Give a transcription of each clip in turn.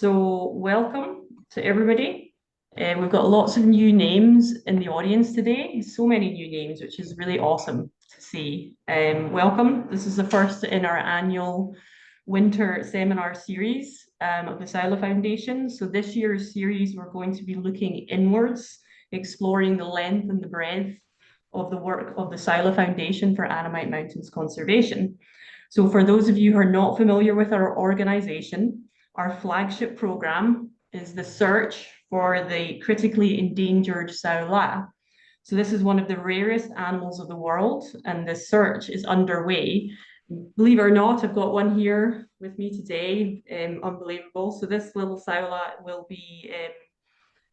So welcome to everybody. We've got lots of new names in the audience today, so many new names, which is really awesome to see. Welcome. This is the first in our annual winter seminar series of the Saola Foundation. So this year's series, we're going to be looking inwards, exploring the length and the breadth of the work of the Saola Foundation for Annamite Mountains Conservation. So for those of you who are not familiar with our organization, our flagship program is the search for the critically endangered Saola. So this is one of the rarest animals of the world, and the search is underway. Believe it or not, I've got one here with me today. Unbelievable. So this little Saola will be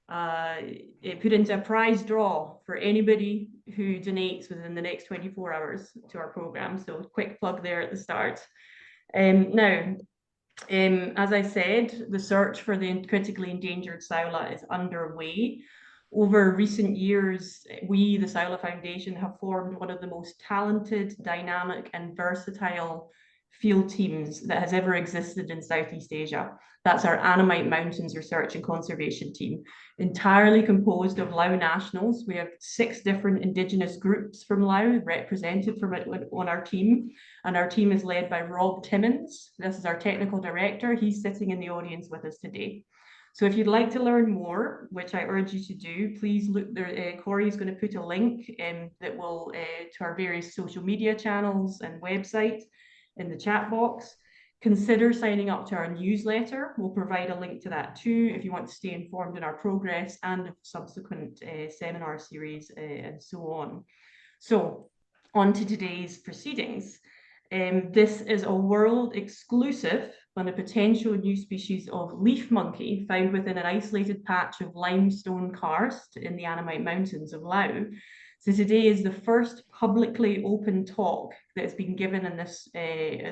put into a prize draw for anybody who donates within the next 24 hours to our program. So quick plug there at the start. As I said, the search for the critically endangered Saola is underway. Over recent years, we, the Saola Foundation, have formed one of the most talented, dynamic, and versatile field teams that has ever existed in Southeast Asia. That's our Annamite Mountains Research and Conservation Team, entirely composed of Lao nationals. We have 6 different Indigenous groups from Lao represented on our team, and our team is led by Rob Timmins. This is our technical director. He's sitting in the audience with us today. So if you'd like to learn more, which I urge you to do, please look there. Corey is going to put a link that will to our various social media channels and website in the chat box. Consider signing up to our newsletter. We'll provide a link to that too if you want to stay informed in our progress and subsequent seminar series and so on. So on to today's proceedings. This is a world exclusive on a potential new species of leaf monkey found within an isolated patch of limestone karst in the Annamite Mountains of Laos. So today is the first publicly open talk that has been given in this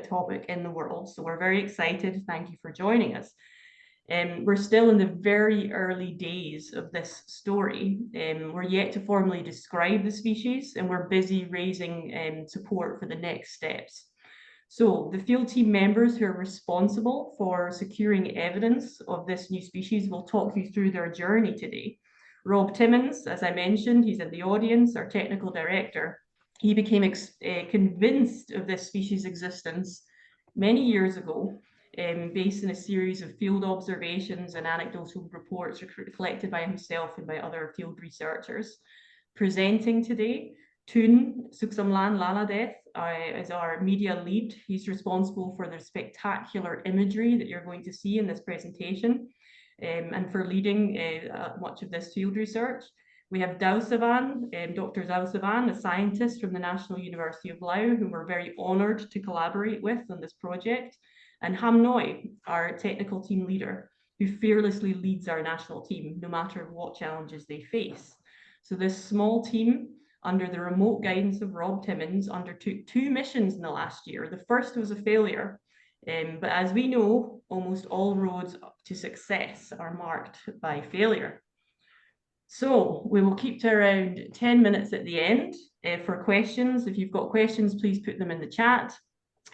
topic in the world. So we're very excited. Thank you for joining us. We're still in the very early days of this story. We're yet to formally describe the species, and we're busy raising support for the next steps. So the field team members who are responsible for securing evidence of this new species will talk you through their journey today. Rob Timmins, as I mentioned, he's in the audience, our technical director. He became convinced of this species' existence many years ago, based on a series of field observations and anecdotal reports collected by himself and by other field researchers. Presenting today, Toun, Souksamlan, Laladeth is our media lead. He's responsible for the spectacular imagery that you're going to see in this presentation and for leading much of this field research. We have Daosavanh, Dr. Daosavanh, a scientist from the National University of Laos, whom we're very honoured to collaborate with on this project, and Hamnoy, our technical team leader, who fearlessly leads our national team, no matter what challenges they face. So this small team, under the remote guidance of Rob Timmins, undertook 2 missions in the last year. The first was a failure, but as we know, almost all roads to success are marked by failure. So we will keep to around 10 minutes at the end for questions. If you've got questions, please put them in the chat.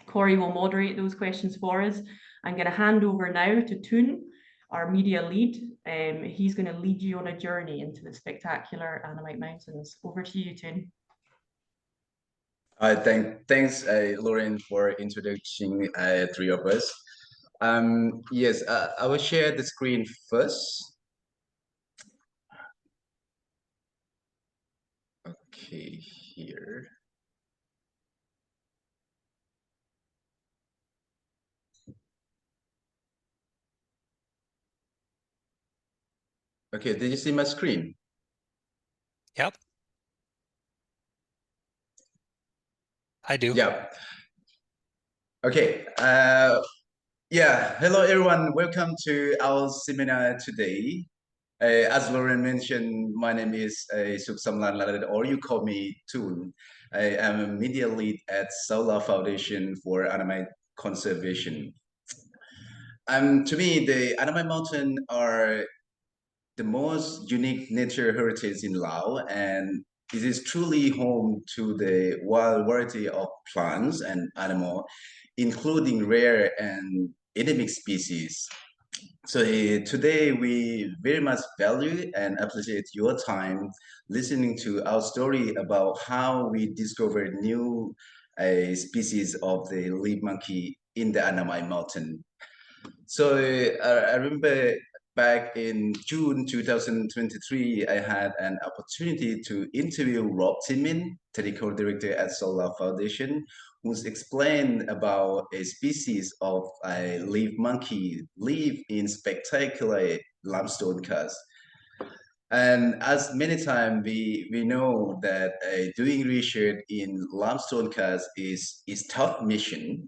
Corey will moderate those questions for us. I'm going to hand over now to Toun, our media lead. He's going to lead you on a journey into the spectacular Annamite Mountains. Over to you, Toun. Thanks, Lauren, for introducing 3 of us. Yes, I will share the screen first. Okay, here. Okay, did you see my screen? Yep. I do. Yeah. Okay. Yeah. Hello, everyone. Welcome to our seminar today. As Lauren mentioned, my name is Souksamlan, or you call me Toun. I am a media lead at Saola Foundation for Annamite Conservation. To me, the Annamite Mountains are the most unique nature heritage in Laos, and it is truly home to the wild variety of plants and animals, including rare and endemic species. Today we very much value and appreciate your time listening to our story about how we discovered new species of the leaf monkey in the Annamite Mountain. I remember back in June 2023, I had an opportunity to interview Rob Timin, technical director at Saola Foundation, who's explained about a species of a leaf monkey live in spectacular limestone karst. And as many times we know that doing research in limestone karst is tough mission.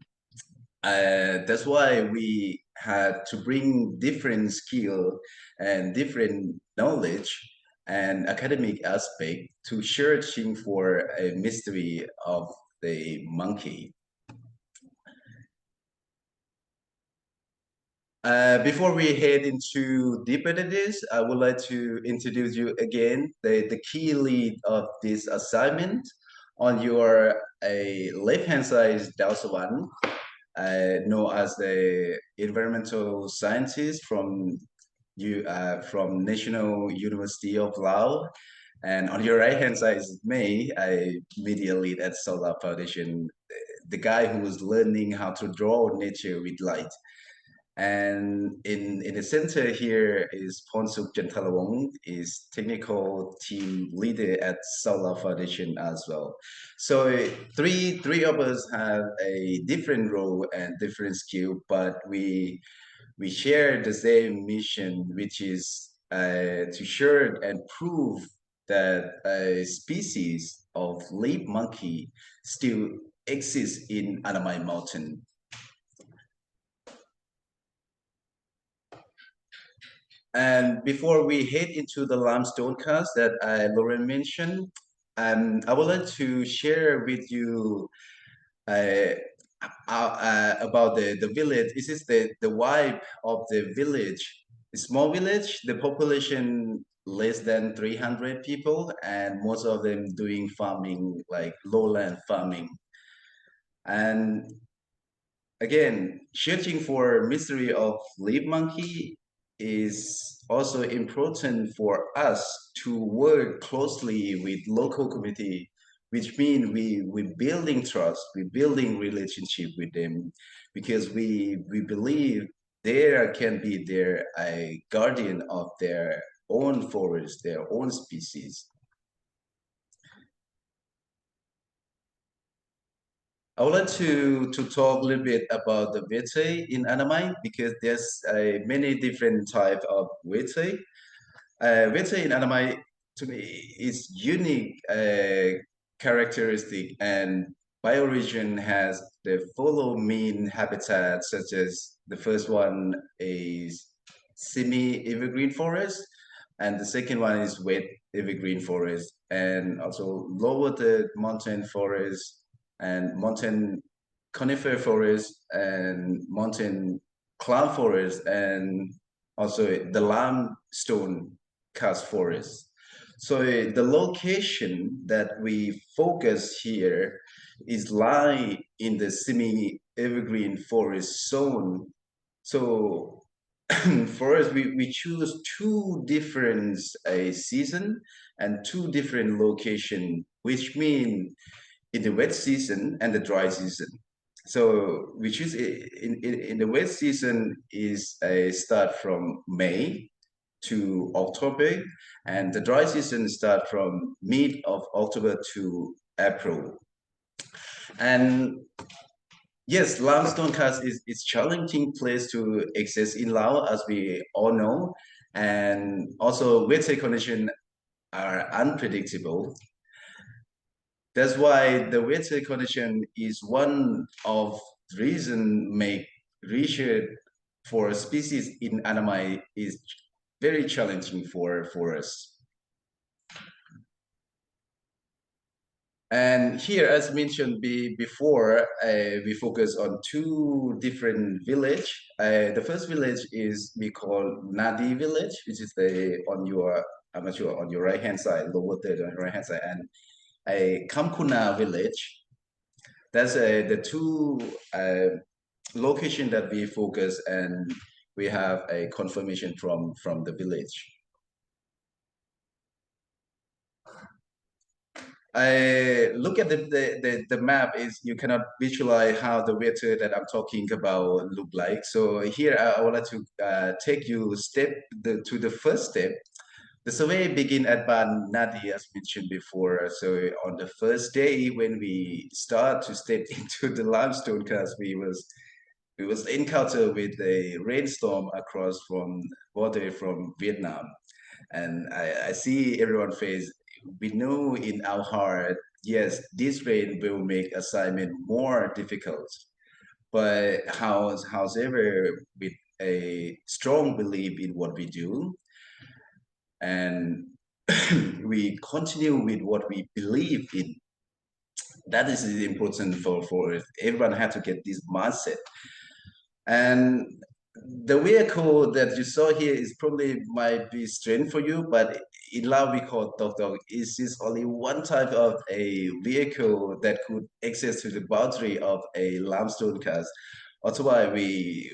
That's why we had to bring different skill and different knowledge and academic aspect to searching for a mystery of the monkey. Before we head into deeper into this, I would like to introduce you again the key lead of this assignment. On your left-hand side is Daosavanh, known as the environmental scientist from National University of Laos. And on your right-hand side is me, a media lead at Saola Foundation, the guy who was learning how to draw nature with light. And in the center here is Phonesouk Chanthalavong, is technical team leader at Saola Foundation as well. So three of us have a different role and different skill, but we share the same mission, which is to share and prove that a species of leaf monkey still exists in Annamite Mountain. And before we head into the limestone karst that Lauren mentioned, I would like to share with you about the village. This is the vibe of the village. A small village, the population less than 300 people, and most of them doing farming, like lowland farming. And again, searching for mystery of leaf monkey is also important for us to work closely with local community, which means we're building trust, we're building relationship with them, because we believe there can be a guardian of their own forest, their own species. I would like to talk a little bit about the vete in Annamite because there's many different type of vete. Vete in Annamite to me is unique characteristic, and bioregion has the follow mean habitat, such as the first one is semi-evergreen forest, and the second one is wet evergreen forest, and also lower the mountain forest and mountain conifer forest and mountain cloud forest, and also the limestone karst forest. So the location that we focus here is lie in the semi-evergreen forest zone. So for us, we choose two different season and two different location, which mean in the wet season and the dry season. So we choose in the wet season is a start from May to October, and the dry season start from mid of October to April. And yes, limestone karst is challenging place to access in Laos, as we all know, and also weather conditions are unpredictable. That's why the weather condition is one of the reason make research for a species in Annamite is very challenging for us. And here, as mentioned before, we focus on two different village. The first village is we call Nadi village, which is on your, I'm not sure, on your right hand side, lower third on your right hand side, and a Kamkuna village. That's the two location that we focus, and we have a confirmation from the village. I look at the map is you cannot visualize how the weather that I'm talking about look like. So here I would like to take you to the first step. The survey begin at Ban Nadi as mentioned before. So on the first day when we start to step into the limestone karst, we was encounter with a rainstorm across from border from Vietnam. And I see everyone face, we know in our heart, yes, this rain will make assignment more difficult. But however, with a strong belief in what we do, and we continue with what we believe in, that is important for everyone have to get this mindset. And the vehicle that you saw here is probably might be strange for you, but in Lao we call dog dog. Is only one type of a vehicle that could access to the boundary of a limestone karst. That's why we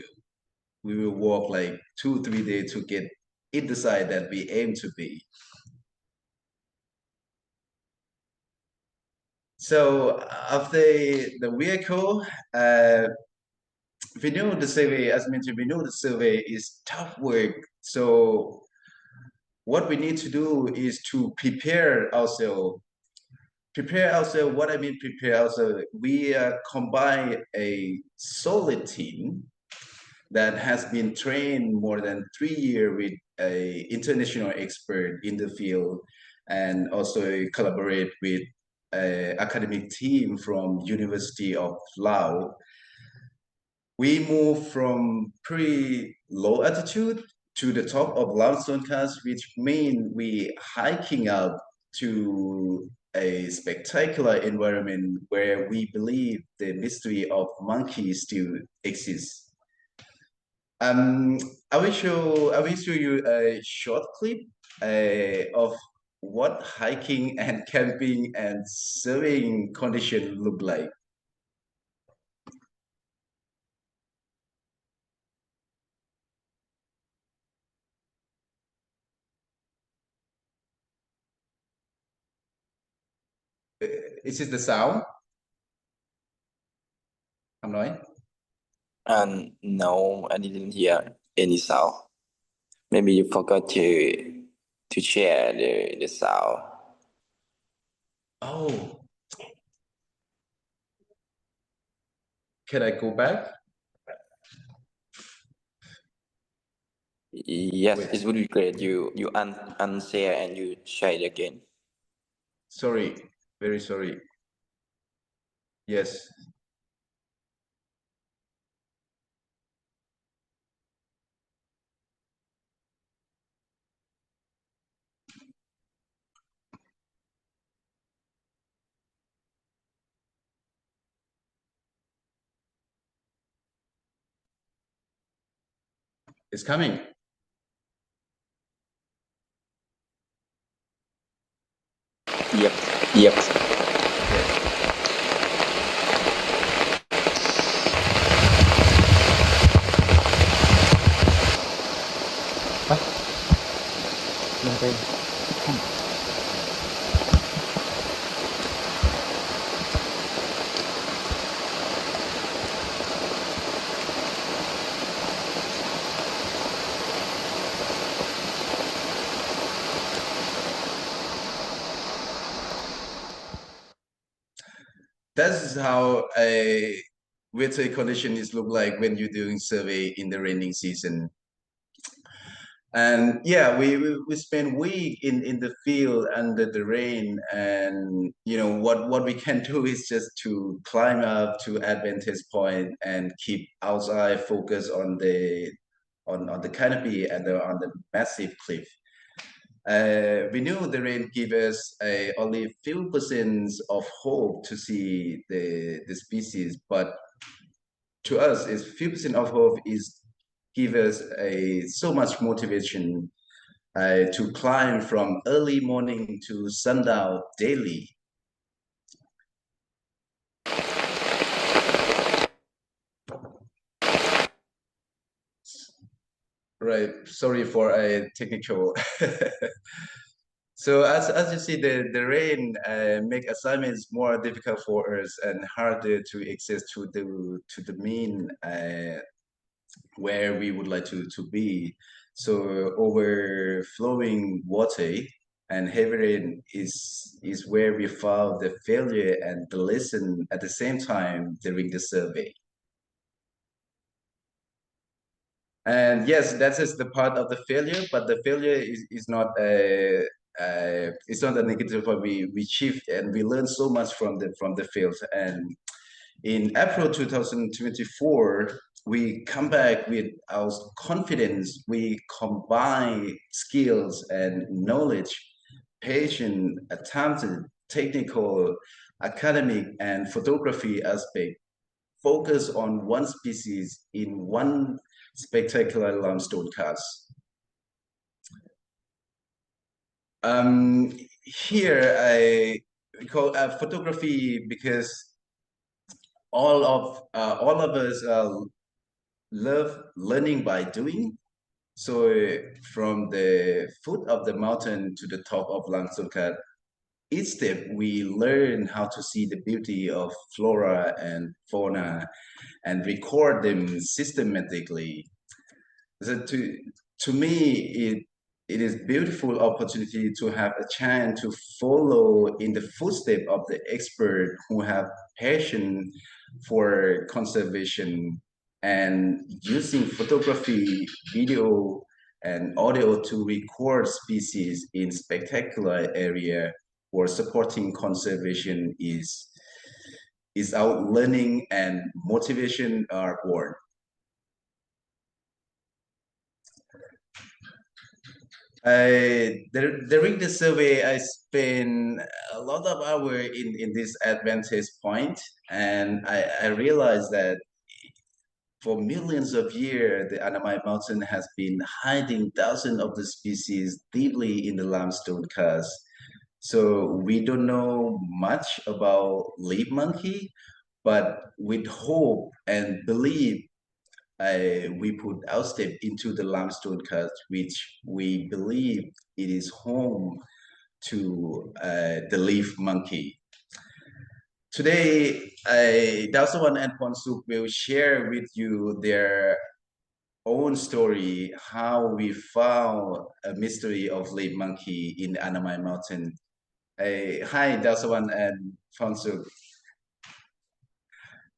will walk like 2-3 days to get in the side that we aim to be. So after the vehicle, we know the survey, as mentioned, we know the survey is tough work. So what we need to do is to prepare ourselves. Prepare ourselves, what I mean prepare ourselves, we combine a solid team that has been trained more than 3 years with a international expert in the field, and also collaborate with an academic team from University of Laos. We move from pretty low altitude to the top of limestone karst, which means we hiking up to a spectacular environment where we believe the mystery of monkeys still exists. Um, I will show you a short clip of what hiking and camping and surveying conditions look like. Is this the sound? Hamnoy? And no, I didn't hear any sound. Maybe you forgot to share the sound. Oh, can I go back? Yes, Wait. it would be great. You unshare and you share it again. Sorry, very sorry. Yes. It's coming. Yep, yep. That's how a weather condition is look like when you're doing survey in the raining season. And yeah, we spend week in the field under the rain, and you know what we can do is just to climb up to advantage point and keep outside focus on the canopy and on the massive cliff. We knew the rain gave us only few percent of hope to see the species, but to us, is few percent of hope is give us so much motivation to climb from early morning to sundown daily. Right. Sorry for a technical. So as you see, the rain make assignments more difficult for us and harder to access to the mean where we would like to be. So overflowing water and heavy rain is where we found the failure and the lesson at the same time during the survey. And yes, that is the part of the failure, but the failure is not a it's not a negative one. We achieved and we learned so much from the fails. And in April 2024, we come back with our confidence. We combine skills and knowledge, patient, attempted, technical, academic, and photography aspect. Focus on one species in one spectacular limestone karst. Here I call photography because all of us love learning by doing. So from the foot of the mountain to the top of Langsurkat, each step we learn how to see the beauty of flora and fauna and record them systematically. So to me, it is beautiful opportunity to have a chance to follow in the footsteps of the expert who have passion for conservation and using photography, video, and audio to record species in spectacular area or supporting conservation is our learning and motivation are born. During the survey, I spent a lot of hours in this advantage point, and I realized that for millions of years, the Annamite Mountain has been hiding thousands of the species deeply in the limestone karst. So we don't know much about leaf monkey, but with hope and belief we put our step into the limestone karst, which we believe it is home to the leaf monkey. Today, Daosavanh and Phonesouk will share with you their own story, how we found a mystery of leaf monkey in the Annamite Mountain. Hi, Daosavanh and Phonesouk.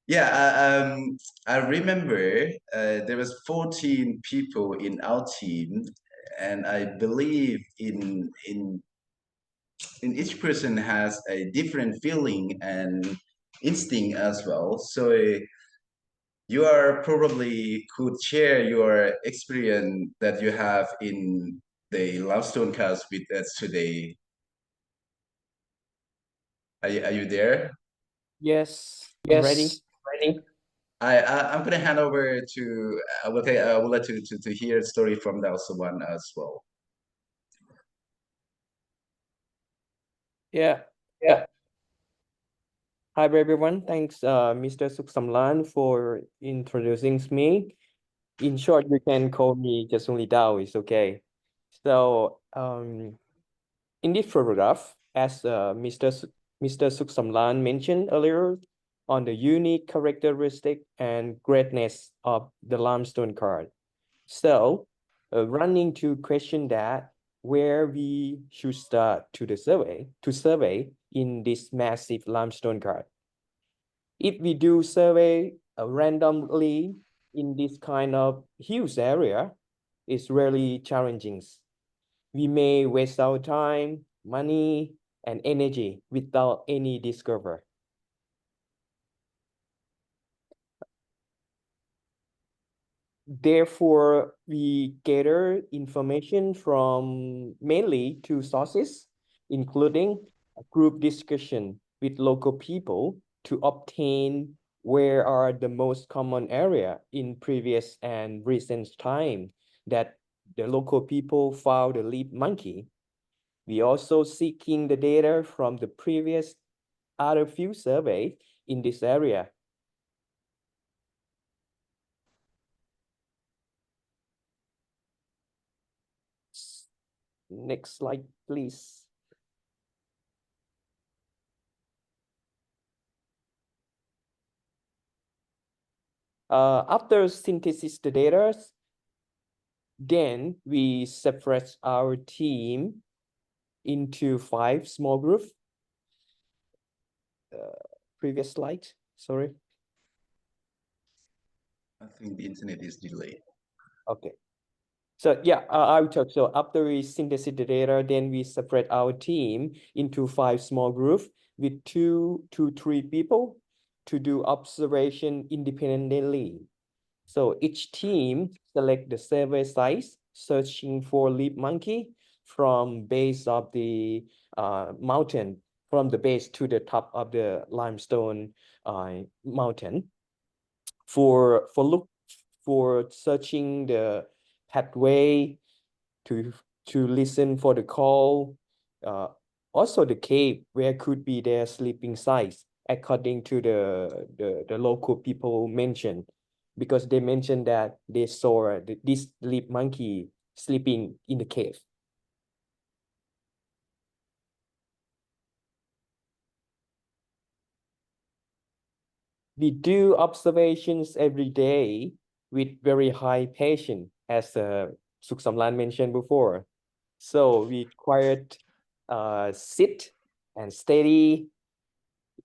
Yeah, I remember there was 14 people in our team, and I believe in each person has a different feeling and instinct as well. So you are probably could share your experience that you have in the limestone karst with us today. Are you there? Yes, I'm ready. I'm gonna hand over to I would like to hear a story from the also one as well. Yeah. Hi, everyone. Thanks, Mr. Souksamlan, for introducing me. In short, you can call me just only Dao. It's okay. So, in this photograph, as Mr. Souksamlan mentioned earlier, on the unique characteristic and greatness of the limestone karst. So, running to question that where we should start to survey in this massive limestone karst. If we do survey randomly in this kind of huge area, it's really challenging. We may waste our time, money, and energy without any discovery. Therefore, we gather information from mainly two sources, including a group discussion with local people to obtain where are the most common area in previous and recent time that the local people found the leaf monkey. We also seeking the data from the previous other few surveys in this area. Next slide, please. After synthesis the data, then we separate our team into 5 small groups. Previous slide, sorry. I think the internet is delayed. Okay. So yeah, I will talk. So after we synthesize the data, then we separate our team into 5 small groups with 2 to 3 people to do observation independently. So each team select the survey sites, searching for leaf monkey from base of the mountain, from the base to the top of the limestone mountain. For searching the pathway, to listen for the call, also the cave where could be their sleeping sites according to the local people mentioned, because they mentioned that they saw this leaf monkey sleeping in the cave. We do observations every day with very high patience, as Souksamlan mentioned before. So we required sit and steady.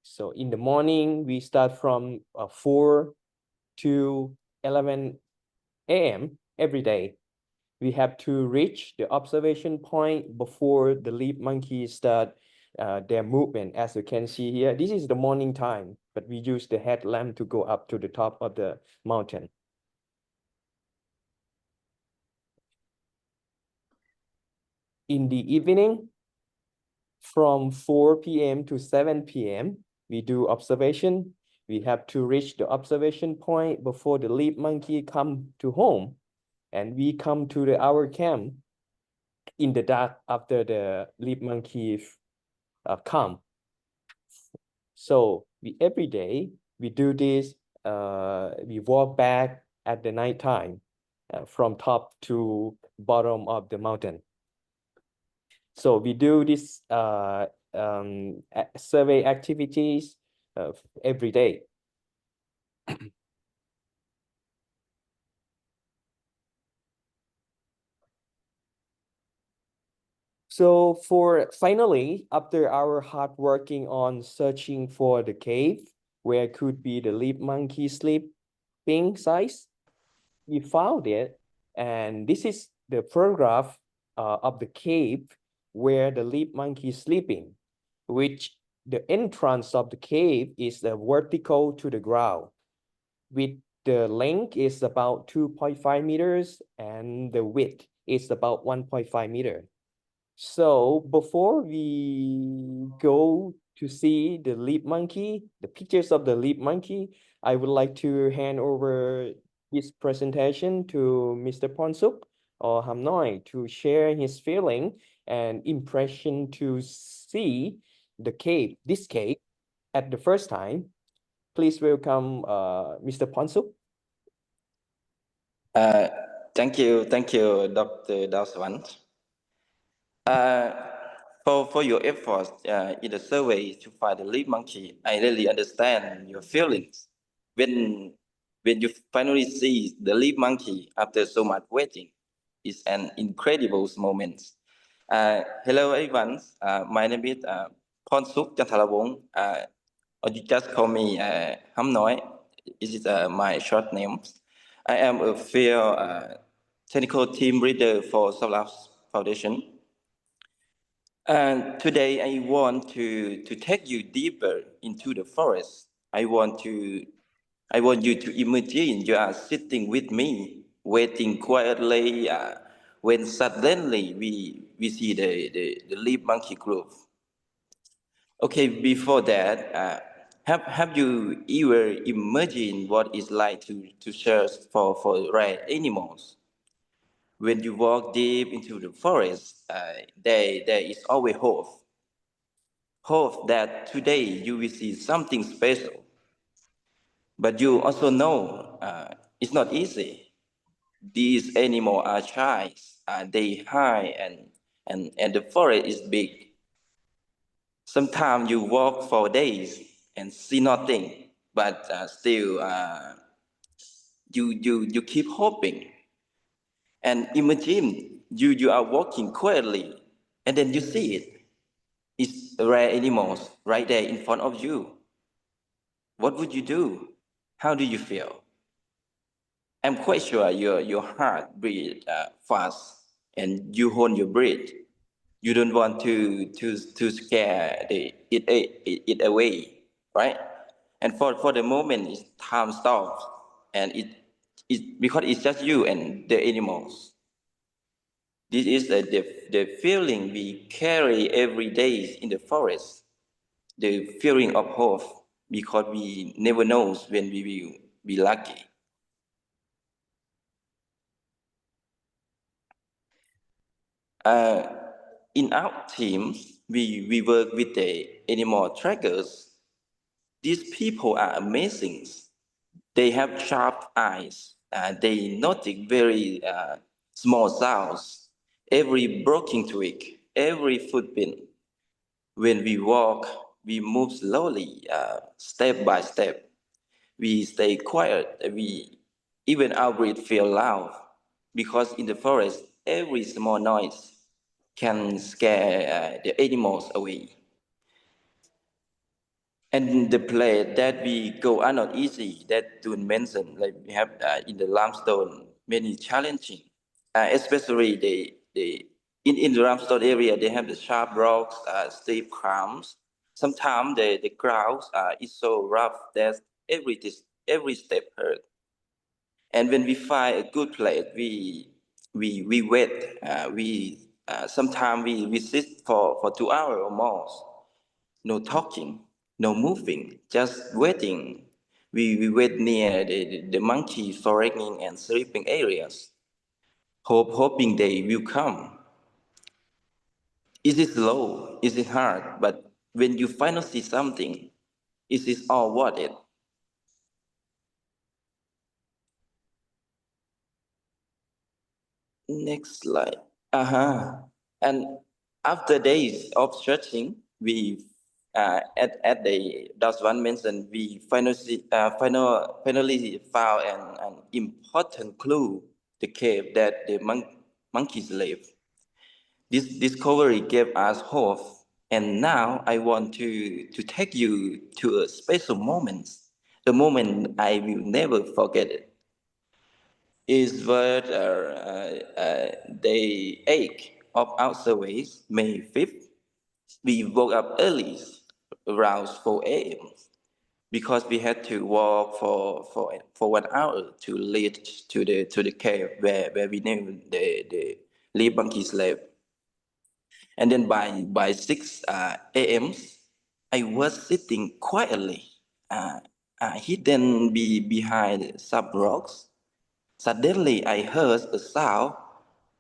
So in the morning, we start from 4 to 11 a.m. every day. We have to reach the observation point before the leaf monkeys start their movement. As you can see here, this is the morning time, but we use the headlamp to go up to the top of the mountain. In the evening, from 4 p.m. to 7 p.m., we do observation. We have to reach the observation point before the leaf monkey come to home, and we come to our camp in the dark after the leaf monkey come. So every day we do this. We walk back at the night time from top to bottom of the mountain. So we do this survey activities every day. So finally, after our hard working on searching for the cave where could be the leaf monkey sleeping size, we found it, and this is the photograph of the cave where the leaf monkey is sleeping, which the entrance of the cave is vertical to the ground, with the length is about 2.5 meters and the width is about 1.5 meters. So before we go to see the leaf monkey, the pictures of the leaf monkey, I would like to hand over this presentation to Mr. Phonesouk or Hamnoy to share his feeling and impression to see the cave, this cave, at the first time. Please welcome Mr. Phonesouk. Thank you, Dr. Daosavanh. For your efforts in the survey to find the leaf monkey, I really understand your feelings. When you finally see the leaf monkey after so much waiting, it's an incredible moment. Hello everyone, my name is Phonesouk Chanthalavong, or you just call me Hamnoy. This is my short name. I am a field technical team leader for Saola Foundation. And today I want to take you deeper into the forest. I want you to imagine you are sitting with me, waiting quietly, when suddenly we see the leaf monkey group. Okay, before that, have you ever imagined what it's like to search for rare animals? When you walk deep into the forest, there is always hope. Hope that today you will see something special. But you also know it's not easy. These animals are shy, they hide and the forest is big. Sometimes you walk for days and see nothing, but still you keep hoping. And imagine you are walking quietly, and then you see it. It's rare animals right there in front of you. What would you do? How do you feel? I'm quite sure your heart beats fast, and you hold your breath. You don't want to scare it away, right? And for the moment, it's time stops, and it because it's just you and the animals. This is the feeling we carry every day in the forest, the feeling of hope, because we never know when we will be lucky. Uh, in our teams, we work with the animal trackers. These people are amazing. They have sharp eyes. They notice very small sounds, every broken twig, every footprint. When we walk, we move slowly, step by step. We stay quiet. Even our breath feel loud, because in the forest, every small noise can scare the animals away. And the place that we go are not easy. That Toun mentioned, like we have in the limestone many challenging, especially in the limestone area they have the sharp rocks, steep climbs. Sometimes the ground is so rough that every step hurt. And when we find a good place, we wait. We sometimes we sit for 2 hours or more. No talking, no moving, just waiting. We wait near the monkey foraging and sleeping areas, hoping they will come. Is it slow? Is it hard? But when you finally see something, is it all worth it? Next slide. And after days of searching, we at the Daosavanh mentioned we finally found an important clue: the cave that the monkeys live. This discovery gave us hope, and now I want to take you to a special moment, a moment I will never forget it. Is what day 8 of our service, May 5th. We woke up early, around 4 a.m., because we had to walk for 1 hour to lead to the cave where we knew the lead monkeys live. And then by 6 a.m., I was sitting quietly, hidden behind some rocks. Suddenly, I heard a sound,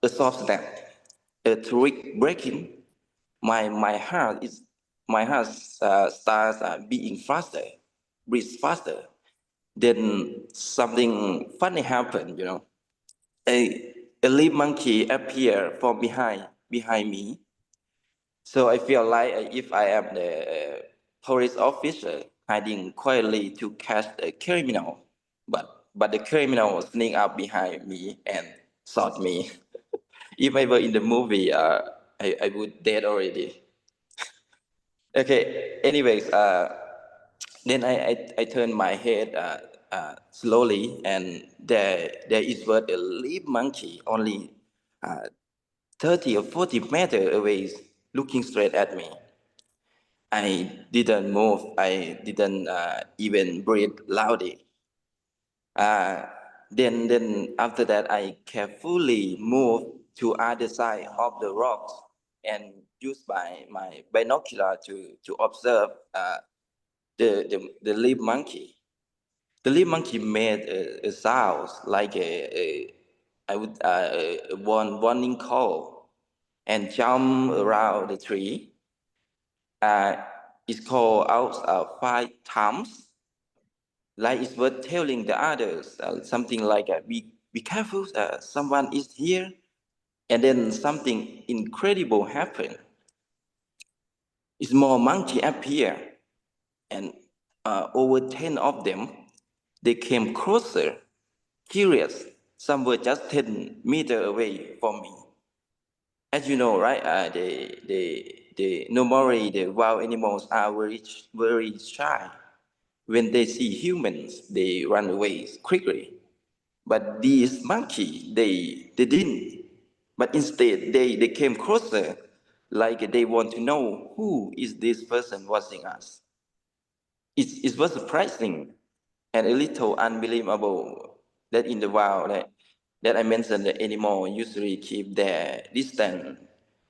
a soft snap, a twig breaking. My heart starts beating faster, breathes faster. Then something funny happened. A leaf monkey appeared from behind me. So I feel like if I am the police officer hiding quietly to catch a criminal, but the criminal sneak up behind me and shot me. If I were in the movie, I would dead already. Okay. Anyways, then I turn my head slowly, and there is what a leaf monkey only 30 or 40 meters away, looking straight at me. I didn't move. I didn't even breathe loudly. Uh, then after that, I carefully moved to other side of the rocks and used my binocular to observe the leaf monkey. The leaf monkey made a sound like a warning call, and jumped around the tree. Uh, it's called out 5 times, like it was telling the others something like, be careful, someone is here. And then something incredible happened. Small monkey appear, and over 10 of them, they came closer, curious. Some were just 10 meters away from me. As you know, right? Normally the wild animals are very shy. When they see humans, they run away quickly. But these monkey, they didn't. But instead, they came closer, like they want to know who is this person watching us. It was surprising and a little unbelievable that in the wild that I mentioned the animal usually keep their distance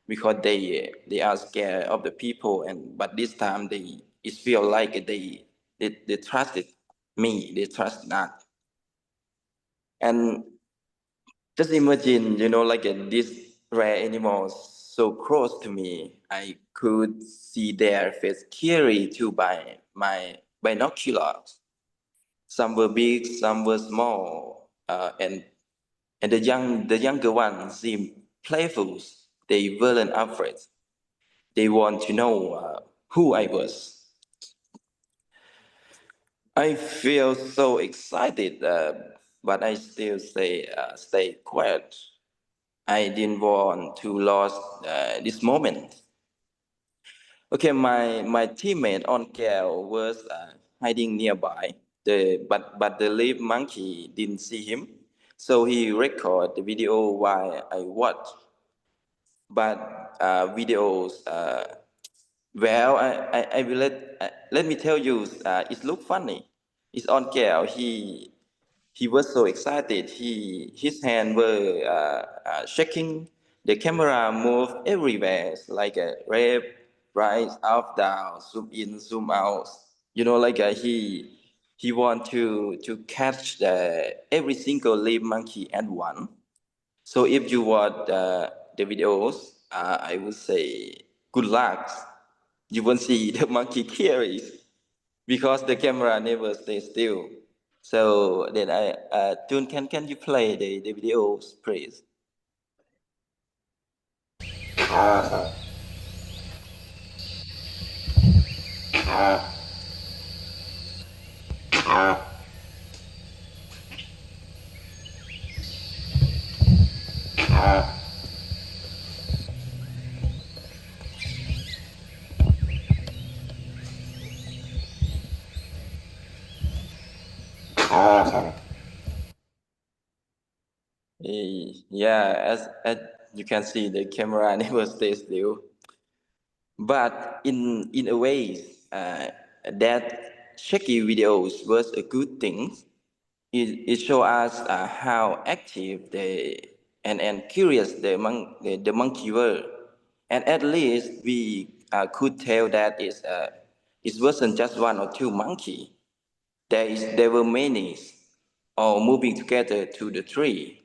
because they are scared of the people, and but this time it feel like they trusted me, they trust us. And just imagine, like these rare animals so close to me, I could see their face clearly too by my binoculars. Some were big, some were small, and the younger ones seemed playful. They weren't afraid. They want to know who I was. I feel so excited, but I still stay quiet. I didn't want to lose this moment. Okay, my teammate on Cal was hiding nearby. But the lead monkey didn't see him, so he recorded the video while I watched. But videos, well, I will let me tell you, it looked funny. It's on Cal. He was so excited. His hands were shaking. The camera moved everywhere, like a rap, right, up, down, zoom in, zoom out. Like he want to catch every single leaf monkey at once. So if you watch the videos, I would say good luck. You won't see the monkey carries because the camera never stays still. So then Toun, can you play the videos, please? Yeah, as you can see, the camera never stays still. But in a way, that shaky videos was a good thing. It show us how active and curious the monkey were, and at least we could tell that it wasn't just one or two monkey. There were many, all moving together to the tree.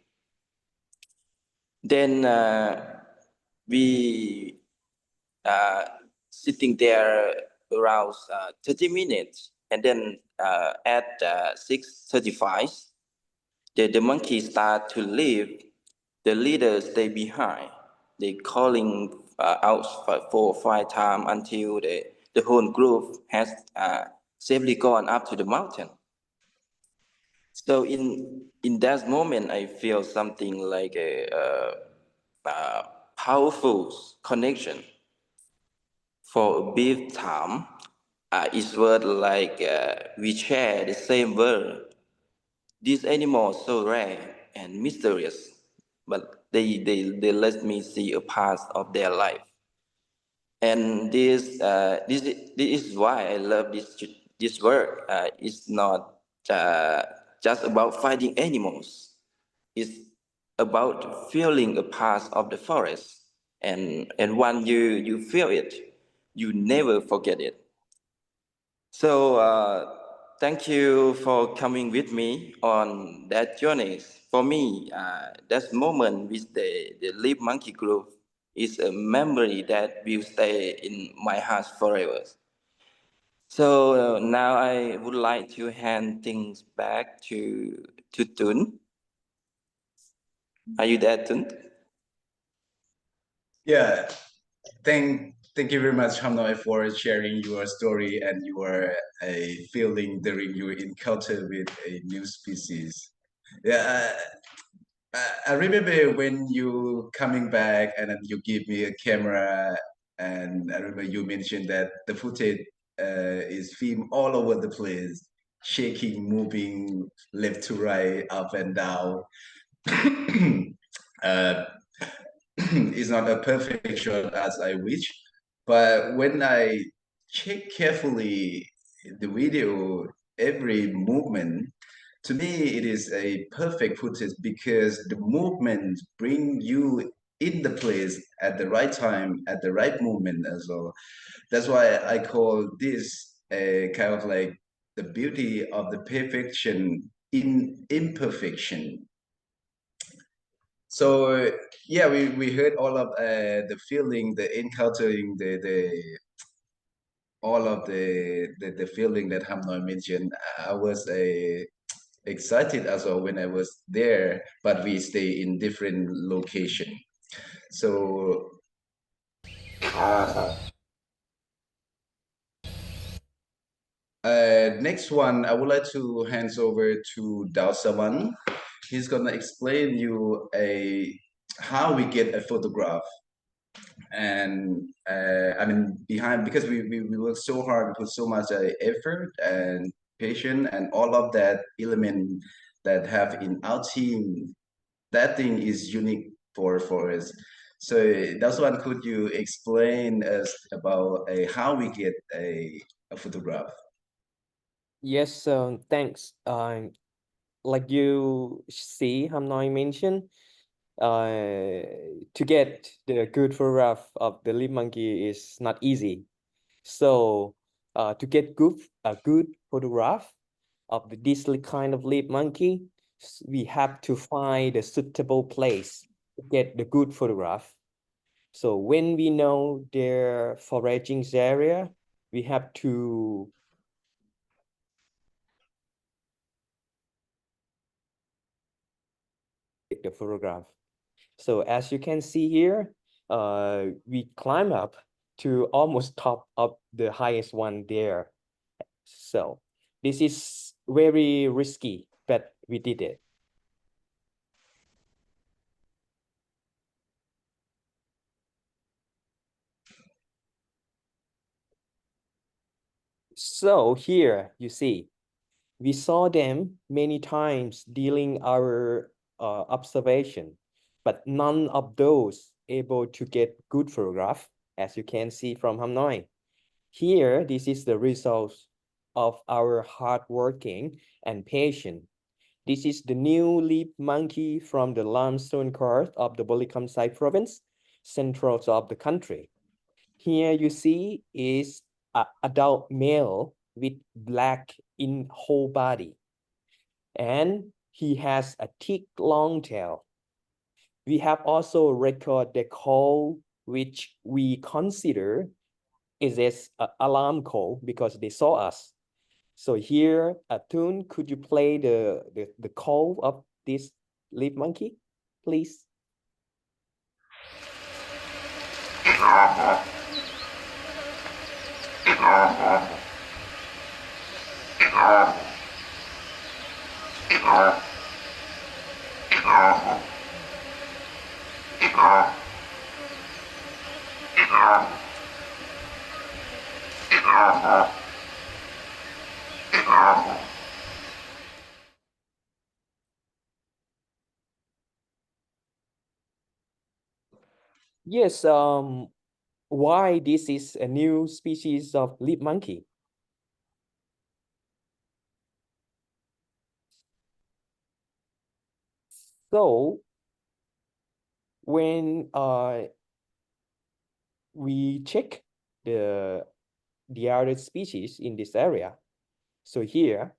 Then we sitting there around 30 minutes, and then at 6:35. The monkeys start to leave. The leaders stay behind. They calling out for 4 or 5 times until the whole group has safely gone up to the mountain. So in that moment, I feel something like a powerful connection. For a brief time, it was like we share the same world. These animals so rare and mysterious, but they let me see a part of their life. And this is why I love this work. It's not just about fighting animals. It's about feeling a part of the forest. And when you feel it, you never forget it. So thank you for coming with me on that journey. For me, that moment with the Leap Monkey Group is a memory that will stay in my heart forever. So now I would like to hand things back to Toun. Are you there, Toun? Yeah, thank you very much, Hamnoy, for sharing your story and your feeling during your encounter with a new species. Yeah, I remember when you coming back and then you give me a camera, and I remember you mentioned that the footage is filmed all over the place, shaking, moving left to right, up and down. uh, it's not a perfect shot as I wish, but when I check carefully the video, every movement, to me it is a perfect footage because the movement bring you in the place at the right time, at the right moment as well. That's why I call this a kind of like the beauty of the perfection in imperfection. So yeah, we heard all of the feeling, the encountering, the all of the feeling that Hamnoy mentioned. I was excited as well when I was there, but we stay in different location. So next one, I would like to hand over to Daosavanh. He's gonna explain you a how we get a photograph. And I mean behind, because we work so hard, we put so much effort and patience and all of that element that have in our team, that thing is unique for us. So that's one, could you explain us about how we get a photograph? Yes, thanks. Like you see, Hamnoy mentioned, to get the good photograph of the leaf monkey is not easy. So, to get a good photograph of this kind of leaf monkey, we have to find a suitable place to get the good photograph. So when we know their foraging area, we have to take the photograph. So as you can see here, we climb up to almost top of the highest one there. So this is very risky, but we did it. So here you see, we saw them many times during our observation, but none of those able to get good photograph, as you can see from Hamnoy. Here, this is the result of our hard working and patient. This is the new leaf monkey from the limestone karst of the Bolikamsai province, central of the country. Here you see is an adult male with black in whole body, and he has a thick long tail. We have also record the call, which we consider is this alarm call because they saw us. So here, Toun, could you play the call of this leaf monkey, please? Yes, why this is a new species of leaf monkey? So when we check the other species in this area, so here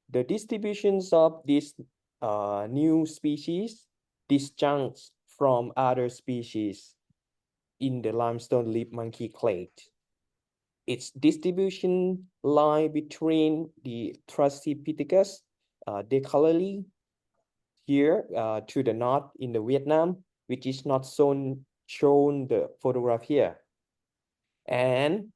the distributions of this new species disjuncts from other species in the limestone leaf monkey clade. Its distribution lie between the Trachypithecus decolally here to the north in the Vietnam, which is not shown shown the photograph here. And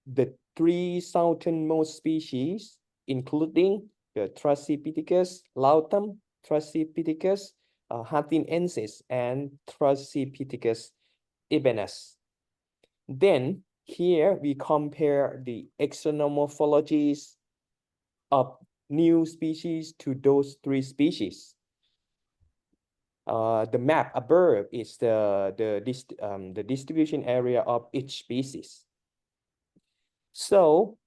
the 3 southernmost species, including the Thrasipithecus lautum, Thrasipithecus hartinensis, and Thrasipithecus ebenus. Then here we compare the exonomorphologies of new species to those 3 species. The map above is the distribution area of each species. So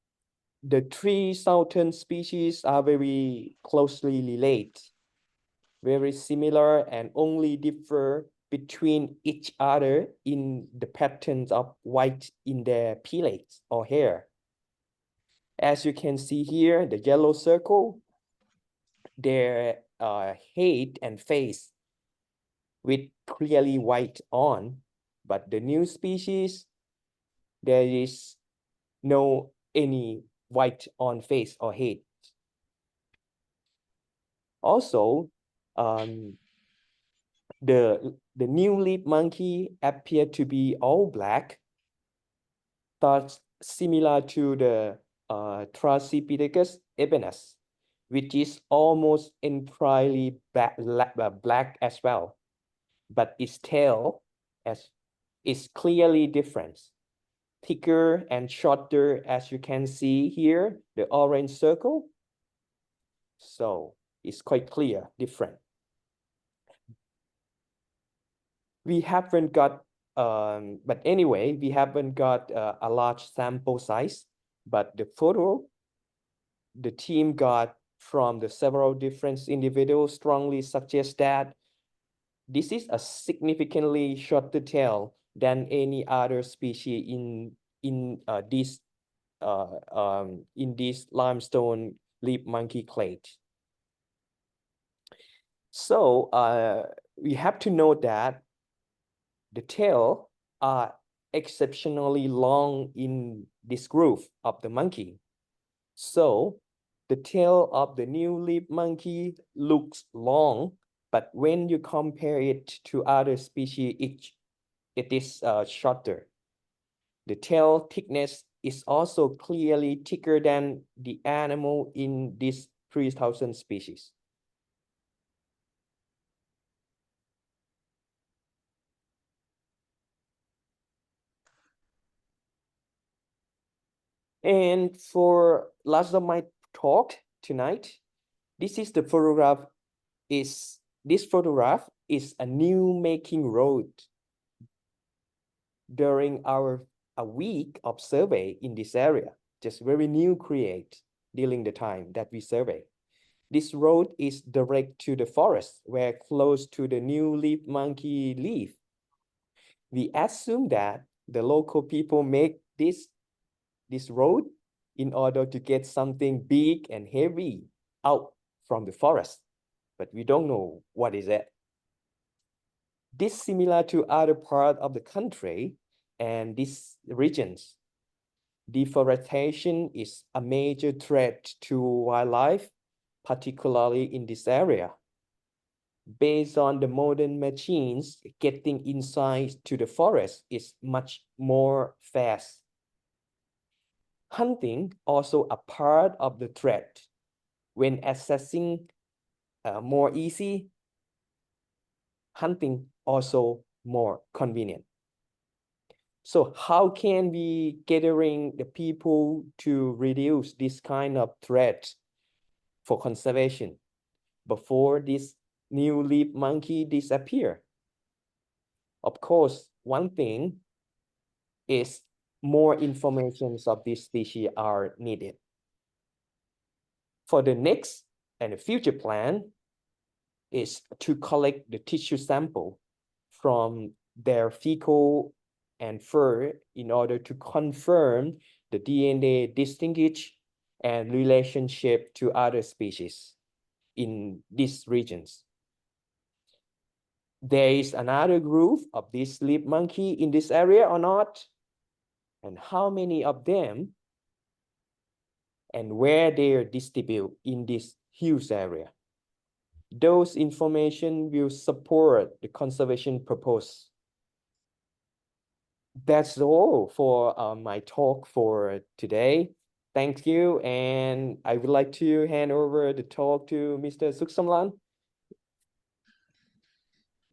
the 3 southern species are very closely related, very similar, and only differ between each other in the patterns of white in their pelage or hair. As you can see here, the yellow circle, their head and face with clearly white on, but the new species, there is no any white on face or head. Also, the new leaf monkey appear to be all black, thus similar to the Thrasipithecus ebenus, which is almost entirely black as well, but its tail is clearly different, thicker and shorter, as you can see here, the orange circle. So it's quite clear, different. We haven't got, but anyway, we haven't got a large sample size, but the photo the team got from the several different individuals strongly suggests that this is a significantly shorter tail than any other species in this limestone leaf monkey clade. So we have to note that the tail are exceptionally long in this group of the monkey. So the tail of the new leaf monkey looks long, but when you compare it to other species, it is shorter. The tail thickness is also clearly thicker than the animal in this 3,000 species. And for last of my talk tonight, this photograph is a new making road during a week of survey in this area, just very new create during the time that we survey. This road is direct to the forest where close to the new leaf monkey live. We assume that the local people make this road in order to get something big and heavy out from the forest, but we don't know what is it. This similar to other parts of the country and these regions. Deforestation is a major threat to wildlife, particularly in this area. Based on the modern machines, getting inside to the forest is much more fast. Hunting also a part of the threat. When accessing more easy, hunting also more convenient. So how can we gathering the people to reduce this kind of threat for conservation before this new leaf monkey disappear? Of course, one thing is more information of this species are needed. For the next and the future plan is to collect the tissue sample from their fecal and fur in order to confirm the DNA distinguish and relationship to other species in these regions. There is another group of this leaf monkey in this area or not? And how many of them and where they are distributed in this huge area? Those information will support the conservation purpose. that's all for my talk for today. Thank you, and I would like to hand over the talk to Mr. Souksamlan.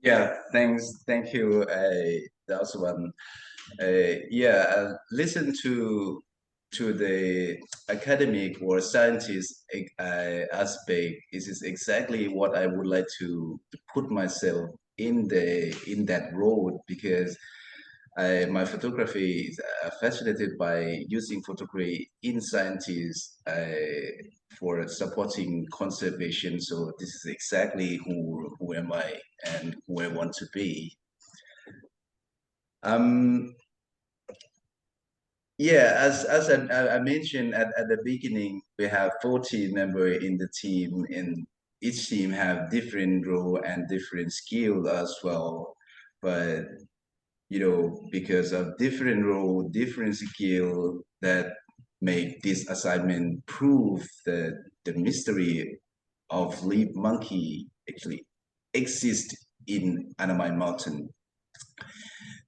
Yeah, thank you, Daosavanh. Listen to the academic or scientist aspect. This is exactly what I would like to put myself in that role, because my photography is fascinated by using photography in scientists for supporting conservation. So this is exactly who am I and who I want to be. Yeah, as I mentioned at the beginning, we have 40 members in the team, and each team have different role and different skill as well. But because of different role, different skill, that make this assignment prove that the mystery of leaf monkey actually exists in Annamite Mountain.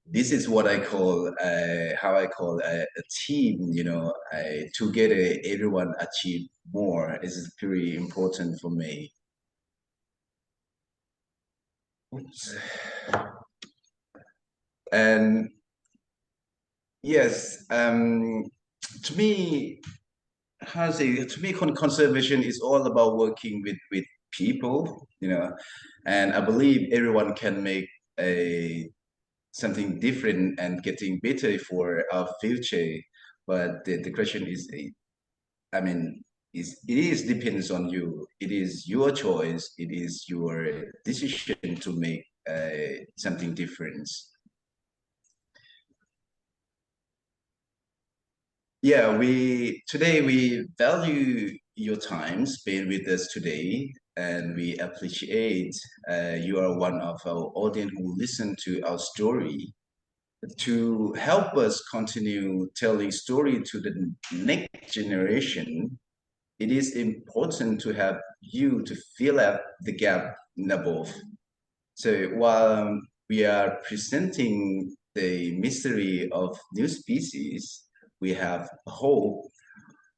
This is what I call how I call a team. Together everyone achieve more. This is very important for me. Oops. And yes, to me, conservation is all about working with people, and I believe everyone can make a something different and getting better for our future. But the question is, I mean, it is depends on you. It is your choice. It is your decision to make something different. Yeah, today we value your time spent with us today, and we appreciate you are one of our audience who listen to our story. To help us continue telling story to the next generation, it is important to have you to fill up the gap above. So while we are presenting the mystery of new species, we have hope.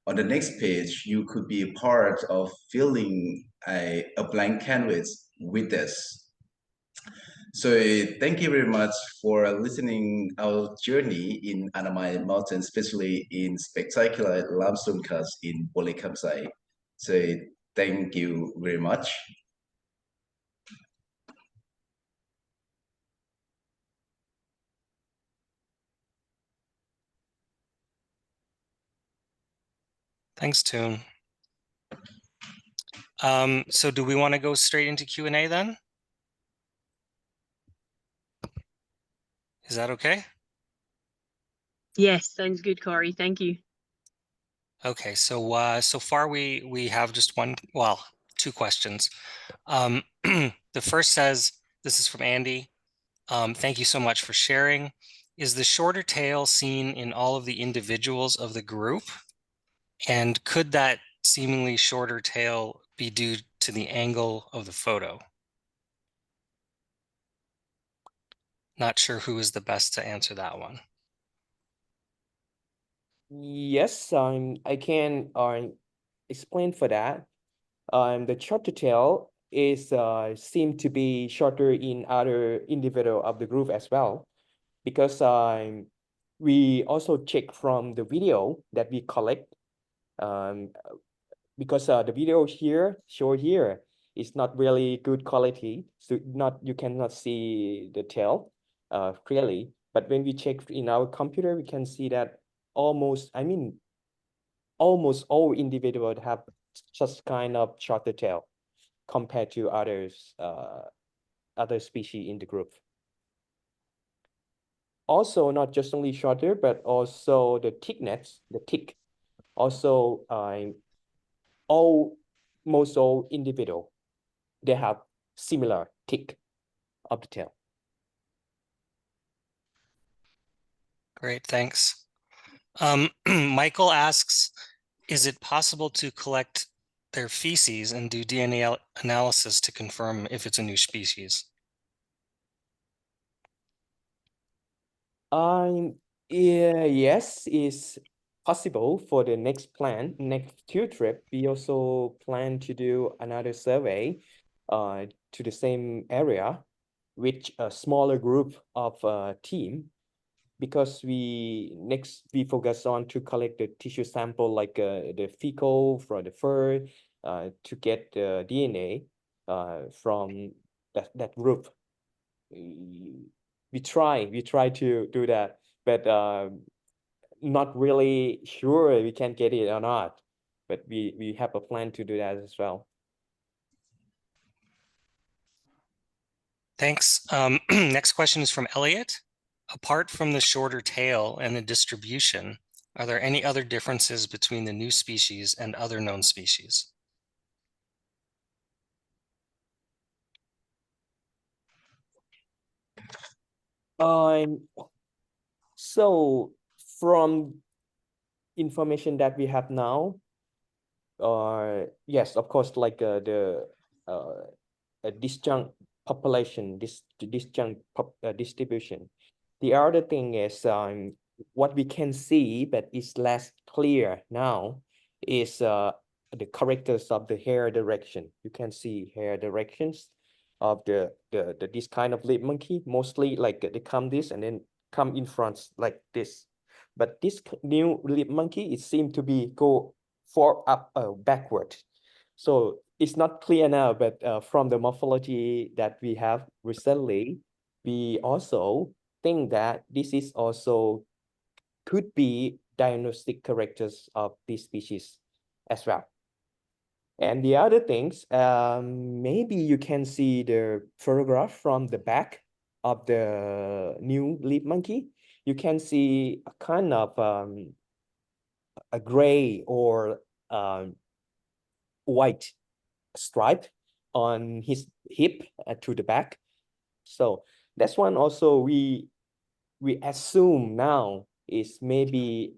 On the next page, you could be a part of filling a blank canvas with us. So thank you very much for listening our journey in Annamite Mountains, especially in spectacular limestone karst in Kamsai. So thank you very much. Thanks, Toun. So do we want to go straight into Q&A then? Is that okay? Yes, sounds good, Corey. Thank you. Okay, so so far we have just two questions. The first says, this is from Andy. Thank you so much for sharing. Is the shorter tail seen in all of the individuals of the group? And could that seemingly shorter tail be due to the angle of the photo? Not sure who is the best to answer that one. Yes, I can explain for that. The shorter tail is seem to be shorter in other individual of the group as well, because we also check from the video that we collect, because the video show here is not really good quality, so you cannot see the tail clearly. But when we check in our computer, we can see that almost all individuals have just kind of shorter tail compared to others, other species in the group. Also, not just only shorter, but also the thickness, also almost all individual, they have similar thick of the tail. Great, thanks. Michael asks, is it possible to collect their feces and do DNA analysis to confirm if it's a new species? Yeah, yes, it's possible for the next field trip. We also plan to do another survey to the same area with a smaller group of team, because we focus on to collect the tissue sample, like the fecal from the fur, to get the DNA from that group. We try to do that, but not really sure we can get it or not. But we have a plan to do that as well. Thanks. Next question is from Elliot. Apart from the shorter tail and the distribution, are there any other differences between the new species and other known species? So from information that we have now, yes, of course, like the disjunct population, disjunct distribution. The other thing is what we can see, but is less clear now, is the characters of the hair direction. You can see hair directions of this kind of leaf monkey. Mostly like they come this and then come in front like this. But this new leaf monkey, it seemed to be go backward. So it's not clear now, but from the morphology that we have recently, we also think that this is also could be diagnostic characters of this species as well. And the other things, maybe you can see the photograph from the back of the new leaf monkey. You can see a kind of a gray or white stripe on his hip to the back. So that's one also we assume now is maybe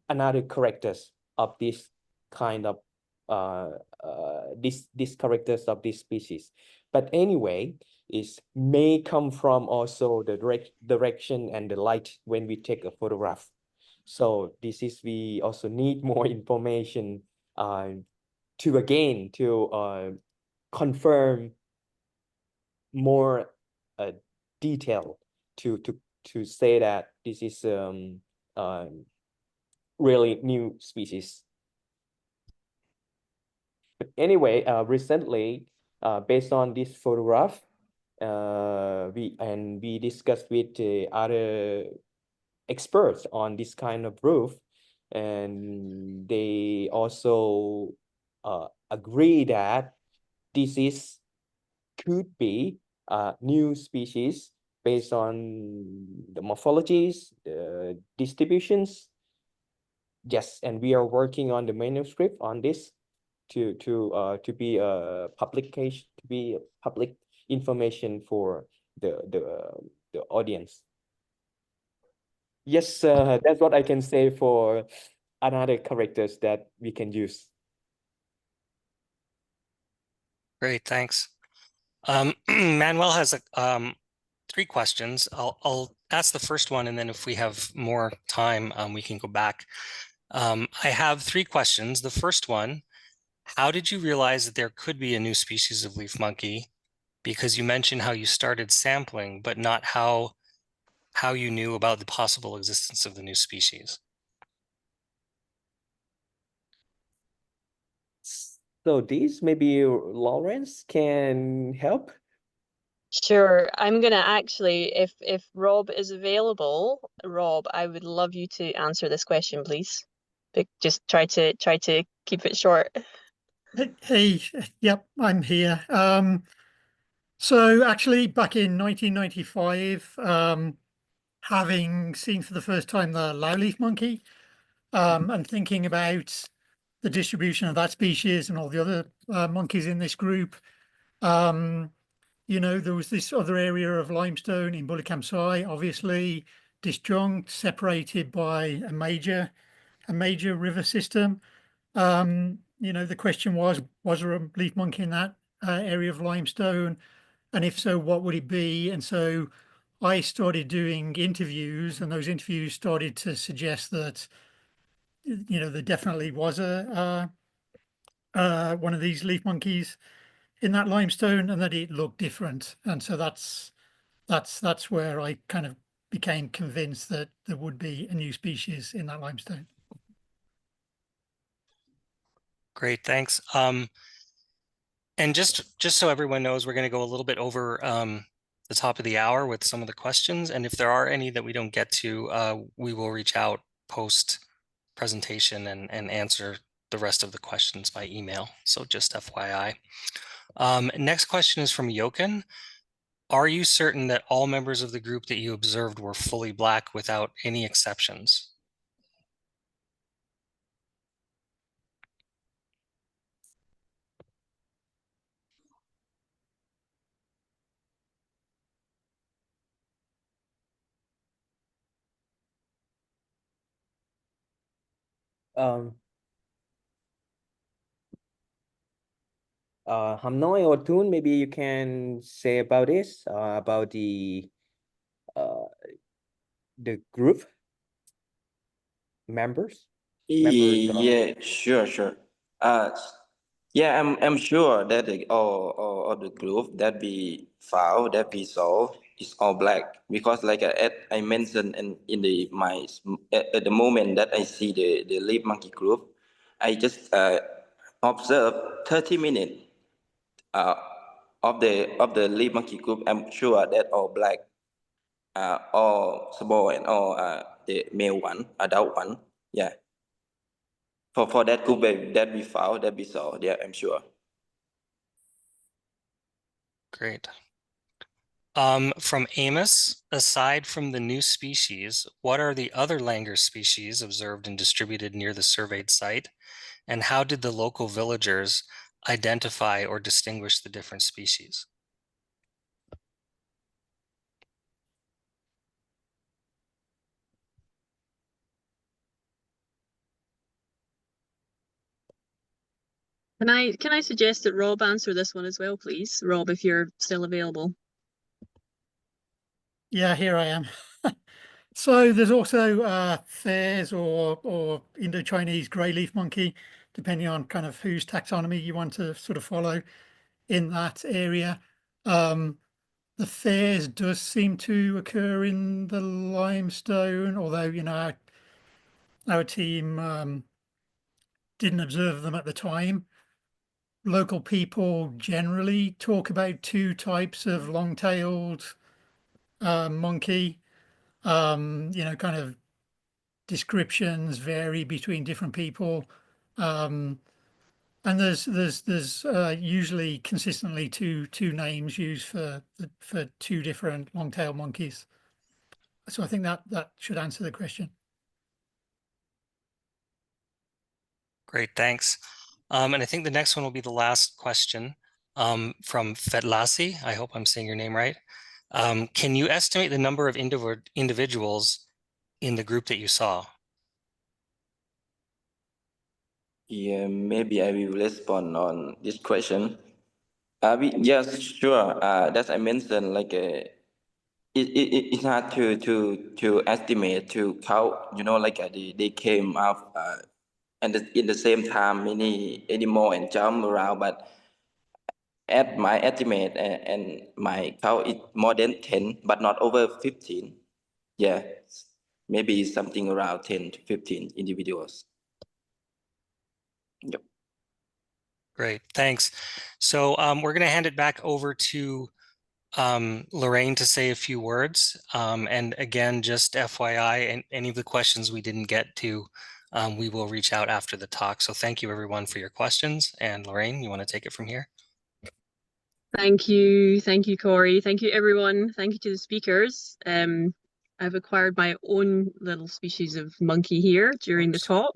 another characters of this kind of this characters of this species. But anyway, it may come from also the direction and the light when we take a photograph. So this is, we also need more information to confirm more detail to say that this is really new species. But anyway, recently, based on this photograph, we discussed with other experts on this kind of roof, and they also agree that this could be a new species based on the morphologies, the distributions. Yes, and we are working on the manuscript on this to be a publication, to be public information for the audience. Yes, that's what I can say for another characters that we can use. Great, thanks. Manuel has 3 questions. I'll ask the first one, and then if we have more time, we can go back. I have 3 questions. The first one, how did you realize that there could be a new species of leaf monkey? Because you mentioned how you started sampling, but not how you knew about the possible existence of the new species. So this maybe Lawrence can help. Sure. I'm gonna actually, if Rob is available, Rob, I would love you to answer this question, please. But just try to keep it short. Hey, yep, I'm here. So actually back in 1995, having seen for the first time the loudleaf monkey, and thinking about the distribution of that species and all the other monkeys in this group, you know, there was this other area of limestone in Souksamlan, obviously disjunct, separated by a major river system. You know, the question was there a leaf monkey in that area of limestone? And if so, what would it be? And so I started doing interviews, and those interviews started to suggest that, you know, there definitely was one of these leaf monkeys in that limestone, and that it looked different. And so that's where I kind of became convinced that there would be a new species in that limestone. Great, thanks. And just so everyone knows, we're going to go a little bit over the top of the hour with some of the questions. And if there are any that we don't get to, we will reach out post presentation and answer the rest of the questions by email. So just FYI. Next question is from Jochen. Are you certain that all members of the group that you observed were fully Black without any exceptions? Hamnoy or Toun, maybe you can say about this, about the group members. Yeah, sure. Yeah, I'm sure that all of the group that we found, that we saw, is all Black, because like I mentioned in at the moment that I see the leaf monkey group, I just observe 30 minutes of the leaf monkey group. I'm sure that all Black, all small and all the male one, adult one. Yeah. For that group that we found, that we saw, yeah, I'm sure. Great. From Amos, aside from the new species, what are the other langur species observed and distributed near the surveyed site? And how did the local villagers identify or distinguish the different species? Can I suggest that Rob answer this one as well, please? Rob, if you're still available. Yeah, here I am. So there's also thares or Indo-Chinese grey leaf monkey, depending on kind of whose taxonomy you want to sort of follow in that area. The thares does seem to occur in the limestone, although, you know, our team didn't observe them at the time. Local people generally talk about two types of long-tailed monkey. You know, kind of descriptions vary between different people. And there's usually consistently two names used for two different long-tailed monkeys. So I think that should answer the question. Great, thanks. And I think the next one will be the last question from Fetlasi. I hope I'm saying your name right. Can you estimate the number of individuals in the group that you saw? Yeah, maybe I will respond on this question. Yes, sure. As I mentioned, like it's hard to estimate, to count. You know, like they came up and in the same time many animal and jump around, but at my estimate and my count, it more than 10, but not over 15. Yeah, maybe something around 10 to 15 individuals. Yep. Great, thanks. So we're going to hand it back over to Lorraine to say a few words. And again, just FYI, and any of the questions we didn't get to, we will reach out after the talk. So thank you everyone for your questions. And Lorraine, you want to take it from here? Thank you, Corey. Thank you, everyone. Thank you to the speakers. I've acquired my own little species of monkey here during the talk.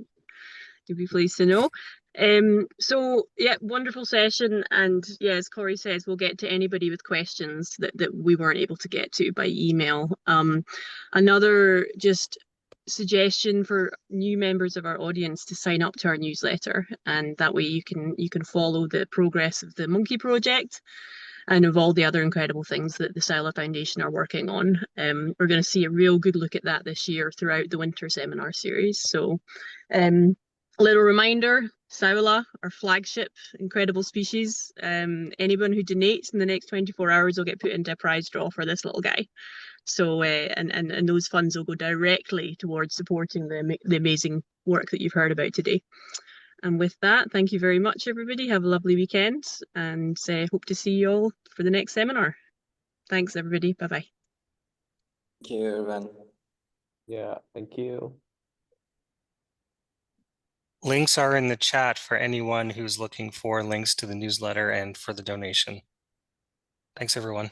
You'll be pleased to know. So yeah, wonderful session, and yeah, as Corey says, we'll get to anybody with questions that we weren't able to get to by email. Another just suggestion for new members of our audience to sign up to our newsletter, and that way you can follow the progress of the Monkey Project. and of all the other incredible things that the Saola Foundation are working on. We're going to see a real good look at that this year throughout the winter seminar series. So a little reminder, Saola, our flagship incredible species. Anyone who donates in the next 24 hours will get put into a prize draw for this little guy. So and those funds will go directly towards supporting the amazing work that you've heard about today. And with that, thank you very much, everybody. Have a lovely weekend, and hope to see you all for the next seminar. Thanks, everybody. Bye-bye. Thank you, everyone. Yeah, thank you. Links are in the chat for anyone who's looking for links to the newsletter and for the donation. Thanks, everyone.